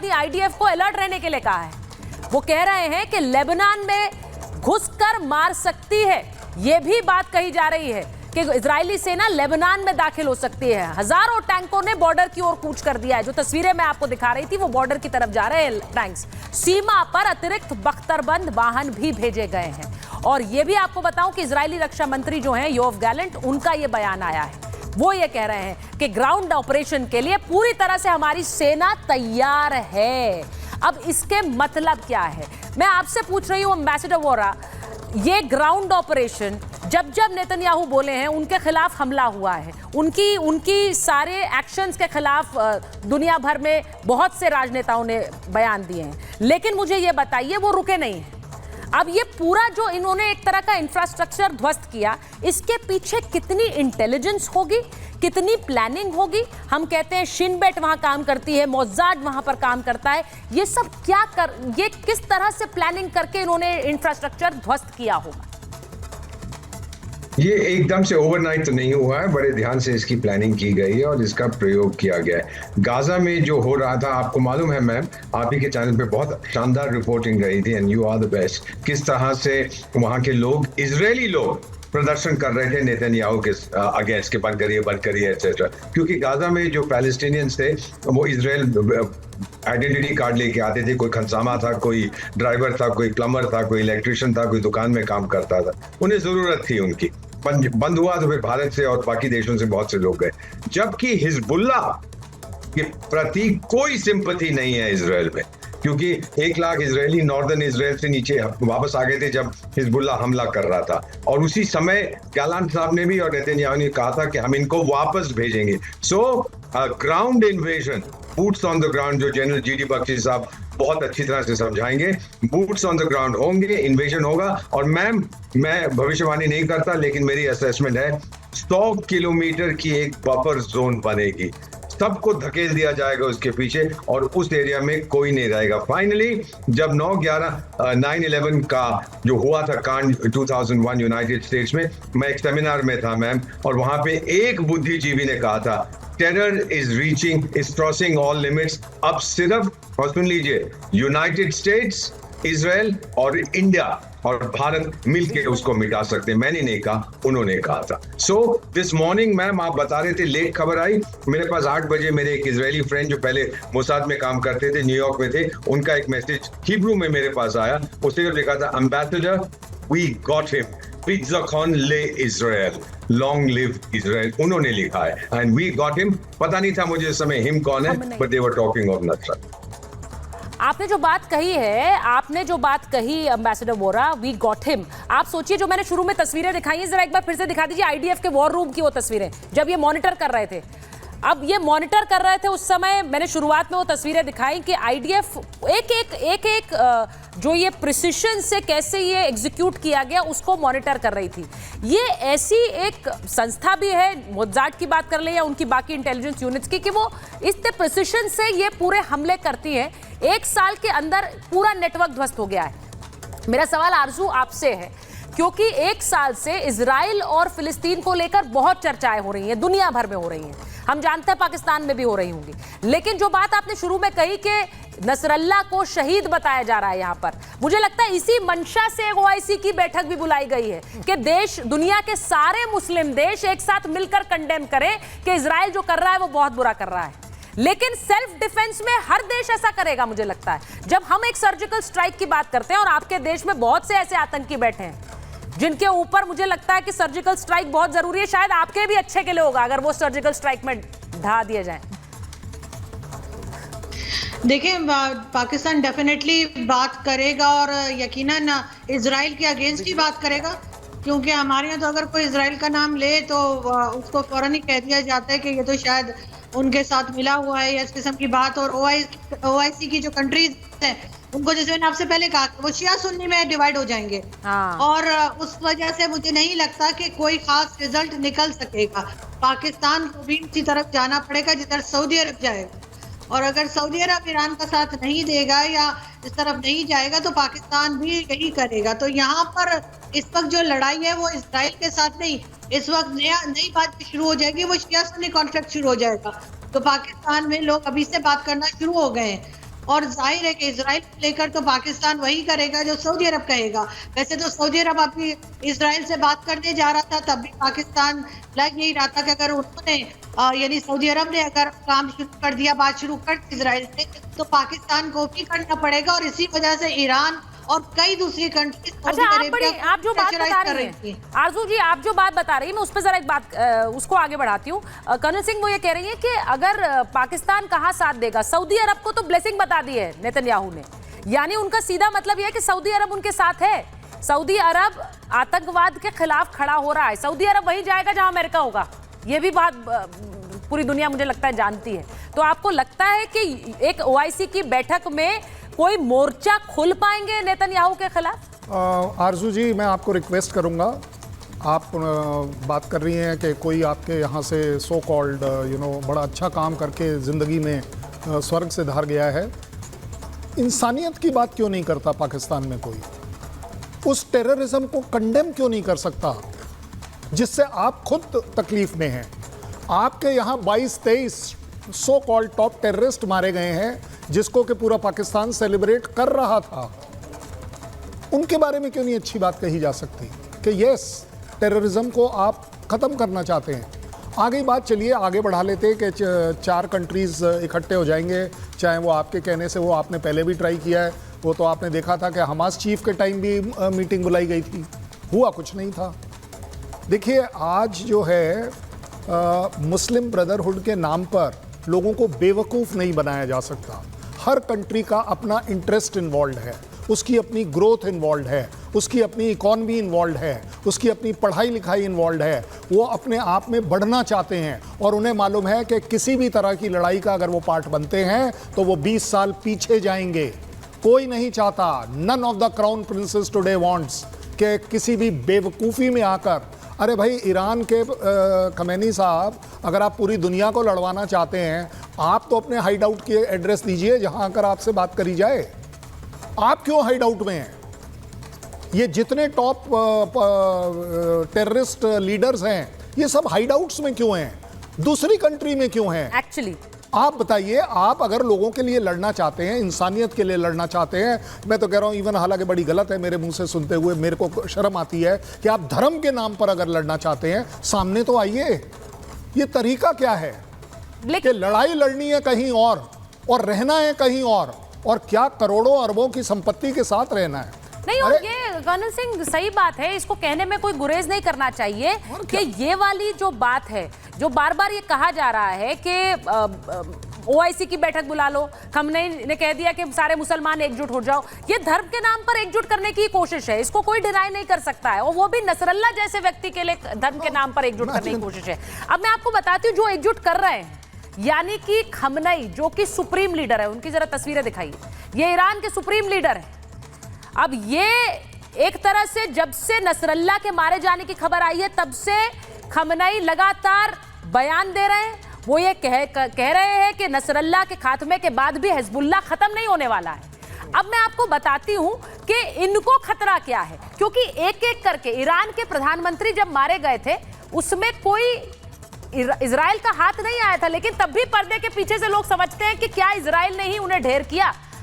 Army IDF को alert रहने के लिए कहा है। वो कह रहे हैं कि लेबनान में घुसकर मार सकती है। यह भी बात कही जा रही है कि इजरायली सेना लेबनान में दाखिल हो सकती है। हजारों टैंकों ने बॉर्डर की ओर कूच कर दिया है। जो तस्वीरें मैं आपको दिखा रही थी वो बॉर्डर की तरफ जा रहे हैं टैंक्स। सीमा पर अतिरिक्त बख्तरबंद वाहन भी भेजे गए हैं। और यह भी आपको बताऊं कि इजरायली रक्षा मंत्री जो हैं योव गैलेंट, उनका यह बयान आया है। वो ये कह रहे हैं कि ग्राउंड ऑपरेशन के लिए पूरी तरह से हमारी सेना तैयार है। अब इसके मतलब क्या है, मैं आपसे पूछ रही हूं एम्बेसडर वोरा, ये ग्राउंड ऑपरेशन जब जब नेतन्याहू बोले हैं उनके खिलाफ हमला हुआ है, उनकी सारे एक्शंस के खिलाफ दुनिया भर में बहुत से राजनेताओं ने बयान दिए हैं, लेकिन मुझे ये बताइए वो रुके नहीं हैं। अब ये पूरा जो इन्होंने एक तरह का इंफ्रास्ट्रक्चर ध्वस्त किया, इसके पीछे कितनी इंटेलिजेंस होगी, कितनी प्लानिंग होगी। हम कहते हैं शिनबेट वहां काम करती है, मोज़ाद वहां पर काम करता है। ये सब ये किस तरह से प्लानिंग करके इन्होंने इंफ्रास्ट्रक्चर ध्वस्त किया होगा? ये एकदम से ओवरनाइट तो नहीं हुआ है, बड़े ध्यान से इसकी प्लानिंग की गई है और इसका प्रयोग किया गया है। गाजा में जो हो रहा था, आपको मालूम है मैम, आप ही के चैनल पे बहुत शानदार रिपोर्टिंग रही थी, and you are the best. किस तरह से वहां के लोग, इजरायली लोग प्रदर्शन कर रहे थे नेतन्याहू के अगेंस्ट के बंद करिए एक्सेट्रा, क्योंकि गाजा में जो पैलेस्टीनियंस थे वो इजराइल आइडेंटिटी कार्ड लेके आते थे। कोई खनसामा था, कोई ड्राइवर था, कोई प्लम्बर था, कोई इलेक्ट्रिशियन था, कोई दुकान में काम करता था, उन्हें जरूरत थी उनकी। बंद हुआ तो फिर भारत से और बाकी देशों से बहुत से लोग गए, जबकि हिजबुल्लाह के प्रति कोई सिंपैथी नहीं है इजराइल में, क्योंकि 1 लाख इजरायली नॉर्दर्न इजराइल से नीचे वापस आ गए थे जब हिजबुल्लाह हमला कर रहा था। और उसी समय गैलेंट साहब ने भी और नेतन्याहू ने कहा था कि हम इनको वापस भेजेंगे। So ground invasion, boots on the ground, जो जनरल जीडी बख्शी साहब बहुत अच्छी तरह से समझाएंगे, बूट्स ऑन द ग्राउंड होंगे, इन्वेजन होगा। और मैम, मैं भविष्यवाणी नहीं करता, लेकिन मेरी असेसमेंट है 100 किलोमीटर की एक बफर जोन बनेगी, सबको धकेल दिया जाएगा उसके पीछे और उस एरिया में कोई नहीं रहेगा। फाइनली जब 9/11 का जो हुआ था कांड 2001 यूनाइटेड स्टेट्स में, मैं एक सेमिनार में था मैम, और वहां पे एक बुद्धिजीवी ने कहा था, terror is crossing all limits. अब सिर्फ, और सुन लीजिए, यूनाइटेड स्टेट्स, इजराइल और इंडिया और भारत मिलके उसको मिटा सकते हैं। मैंने नहीं कहा, उन्होंने कहा था। सो दिस मॉर्निंग मैम, आप बता रहे थे लेट खबर आई मेरे पास 8 बजे, मेरे एक इजरायली फ्रेंड जो पहले मोसाद में काम करते थे, न्यूयॉर्क में थे, उनका एक मैसेज हिब्रू में मेरे पास आया। उसने लिखा था, एम्बेसडर वी गॉट हिम, बिट्ज़खॉन ले इजराइल, लॉन्ग लिव इजराइल, उन्होंने लिखा है, एंड वी गॉट हिम। पता नहीं था मुझे इस समय हिम कौन है, but they were talking of Nasrat. आपने जो बात कही ambassador Vohra, we got him, आप सोचिए, जो मैंने शुरू में तस्वीरें दिखाई हैं, जरा एक बार फिर से दिखा दीजिए, आईडीएफ के वॉर रूम की वो तस्वीरें, जब ये मॉनिटर कर रहे थे। अब ये मॉनिटर कर रहे थे उस समय, मैंने शुरुआत में वो तस्वीरें दिखाई कि आईडीएफ एक जो ये प्रिसिशन से कैसे ये एग्जीक्यूट किया गया उसको मॉनिटर कर रही थी। ये ऐसी एक संस्था भी है, मोज़ाद की बात कर ले या उनकी बाकी इंटेलिजेंस यूनिट्स की, कि वो इस प्रिसिशन से ये पूरे हमले करती है। 1 साल के अंदर पूरा नेटवर्क ध्वस्त हो गया है। मेरा सवाल आरजू आपसे है, क्योंकि 1 साल से इजराइल और फिलिस्तीन को लेकर बहुत चर्चाएं हो रही हैं, दुनिया भर में हो रही हैं, हम जानते हैं पाकिस्तान में भी हो रही होंगी, लेकिन जो बात आपने शुरू में कही कि नसरल्ला को शहीद बताया जा रहा है यहाँ पर, मुझे लगता है इसी मंशा से OIC की बैठक भी बुलाई गई है कि देश, दुनिया के सारे मुस्लिम देश एक साथ मिलकर कंडेम करें कि इजराइल जो कर रहा है वो बहुत बुरा कर रहा है। लेकिन सेल्फ डिफेंस में हर देश ऐसा करेगा, मुझे लगता है। जब हम एक सर्जिकल स्ट्राइक की बात करते हैं, और आपके देश में बहुत से ऐसे आतंकी बैठे हैं जिनके ऊपर मुझे लगता है कि सर्जिकल स्ट्राइक बहुत जरूरी है, शायद आपके भी अच्छे के लिए होगा अगर वो सर्जिकल स्ट्राइक में ढा दिए जाएं। देखिए, पाकिस्तान डेफिनेटली बात करेगा और यकीनन इजराइल के अगेंस्ट ही बात करेगा, क्योंकि हमारे यहाँ तो अगर कोई इजराइल का नाम ले तो उसको फौरन ही कह दिया जाता है कि ये तो शायद उनके साथ मिला हुआ है या इस किस्म की बात। और OIC की जो कंट्रीज हैं उनको, जैसे मैंने आपसे पहले कहा, वो शिया सुन्नी में डिवाइड हो जाएंगे। और उस वजह से मुझे नहीं लगता कि कोई खास रिजल्ट निकल सकेगा। पाकिस्तान को भी इसी तरफ जाना पड़ेगा जिधर सऊदी अरब जाएगा, और अगर सऊदी अरब ईरान का साथ नहीं देगा या इस तरफ नहीं जाएगा तो पाकिस्तान भी यही करेगा। तो यहाँ पर इस वक्त जो लड़ाई है वो इजराइल के साथ नहीं, इस वक्त नई बात शुरू हो जाएगी, वो शिया सुन्नी कॉन्फ्लिक्ट शुरू हो जाएगा। तो पाकिस्तान में लोग अभी से बात करना शुरू हो गए हैं और जाहिर है कि इसराइल को लेकर तो पाकिस्तान वही करेगा जो सऊदी अरब कहेगा। वैसे तो सऊदी अरब अभी इसराइल से बात करने जा रहा था, तब भी पाकिस्तान लग यही रहा था कि अगर उन्होंने यानी सऊदी अरब ने अगर काम शुरू कर दिया, बात शुरू कर दी इसराइल से, तो पाकिस्तान को भी करना पड़ेगा। और इसी वजह से ईरान और कई दूसरी कंट्रीज अच्छा, आप जो बात बता रही हैं आरजू जी, आप जो बात बता रही हैं, मैं उस पर जरा एक बात उसको आगे बढ़ाती हूँ। कर्नल सिंह वो ये कह रही है कि अगर पाकिस्तान कहाँ साथ देगा, सऊदी अरब को तो ब्लेसिंग बता दी है नेतन्याहू ने, यानी उनका सीधा मतलब यह है कि सऊदी अरब उनके साथ है। सऊदी अरब आतंकवाद के खिलाफ खड़ा हो रहा है, सऊदी अरब वहीं जाएगा जहां अमेरिका होगा। ये भी बात पूरी दुनिया मुझे लगता है जानती है। तो आपको लगता है कि एक ओआईसी की बैठक में कोई मोर्चा खोल पाएंगे नेतन्याहू के खिलाफ? आरजू जी, मैं आपको रिक्वेस्ट करूंगा, आप बात कर रही हैं कि कोई आपके यहाँ से सो कॉल्ड बड़ा अच्छा काम करके ज़िंदगी में स्वर्ग से धार गया है। इंसानियत की बात क्यों नहीं करता पाकिस्तान में कोई? उस टेररिज्म को कंडेम क्यों नहीं कर सकता जिससे आप खुद तकलीफ में हैं? आपके यहाँ 22-23 सो कॉल्ड टॉप टेररिस्ट मारे गए हैं, जिसको कि पूरा पाकिस्तान सेलिब्रेट कर रहा था। उनके बारे में क्यों नहीं अच्छी बात कही जा सकती कि यस, टेररिज्म को आप ख़त्म करना चाहते हैं? आगे बात चलिए आगे बढ़ा लेते हैं कि 4 कंट्रीज़ इकट्ठे हो जाएंगे, चाहे वो आपके कहने से, वो आपने पहले भी ट्राई किया है, वो तो आपने देखा था कि हमास चीफ के टाइम भी मीटिंग बुलाई गई थी, हुआ कुछ नहीं था। देखिए, आज जो है मुस्लिम ब्रदरहुड के नाम पर लोगों को बेवकूफ़ नहीं बनाया जा सकता। हर कंट्री का अपना इंटरेस्ट इन्वॉल्व है, उसकी अपनी ग्रोथ इन्वॉल्व है, उसकी अपनी इकॉनमी इन्वॉल्व है, उसकी अपनी पढ़ाई लिखाई इन्वॉल्व है। वो अपने आप में बढ़ना चाहते हैं और उन्हें मालूम है कि किसी भी तरह की लड़ाई का अगर वो पार्ट बनते हैं तो वो 20 साल पीछे जाएंगे। कोई नहीं चाहता, none of the crown princes today wants, कि किसी भी बेवकूफ़ी में आकर, अरे भाई ईरान के खमेनी साहब, अगर आप पूरी दुनिया को लड़वाना चाहते हैं, आप तो अपने हाइड आउट के एड्रेस दीजिए जहां आकर आपसे बात करी जाए। आप क्यों हाइड आउट में हैं? ये जितने टॉप टेररिस्ट लीडर्स हैं, ये सब हाइड आउट्स में क्यों हैं? दूसरी कंट्री में क्यों हैं? एक्चुअली आप बताइए, आप अगर लोगों के लिए लड़ना चाहते हैं, इंसानियत के लिए लड़ना चाहते हैं, मैं तो कह रहा हूं, इवन हालांकि बड़ी गलत है मेरे मुंह से सुनते हुए, मेरे को शर्म आती है कि आप धर्म के नाम पर अगर लड़ना चाहते हैं, सामने तो आइए। ये तरीका क्या है कि लड़ाई लड़नी है कहीं और रहना है कहीं और क्या करोड़ों अरबों की संपत्ति के साथ रहना है? नहीं, और ये कर्नल सिंह सही बात है, इसको कहने में कोई गुरेज नहीं करना चाहिए कि ये वाली जो बात है, जो बार बार ये कहा जा रहा है कि ओआईसी की बैठक बुला लो, खमनेई ने कह दिया कि सारे मुसलमान एकजुट हो जाओ, ये धर्म के नाम पर एकजुट करने की कोशिश है, इसको कोई डिनाई नहीं कर सकता है, और वो भी नसरल्ला जैसे व्यक्ति के लिए धर्म के नाम पर एकजुट करने की कोशिश है। अब मैं आपको बताती हूँ, जो एकजुट कर रहे हैं, यानी कि खमनेई जो कि सुप्रीम लीडर है, उनकी जरा तस्वीरें दिखाइए, ये ईरान के सुप्रीम लीडर है। अब ये एक तरह से जब से नसरल्ला के मारे जाने की खबर आई है, तब से खमनेई लगातार बयान दे रहे हैं। वो ये कह रहे हैं कि नसरल्ला के खात्मे के बाद भी हिजबुल्लाह खत्म नहीं होने वाला है। अब मैं आपको बताती हूं कि इनको खतरा क्या है, क्योंकि एक एक करके ईरान के प्रधानमंत्री जब मारे गए थे, उसमें कोई इजराइल का हाथ नहीं आया था, लेकिन तब भी पर्दे के पीछे से लोग समझते हैं कि क्या इजराइल ने ही उन्हें ढेर किया।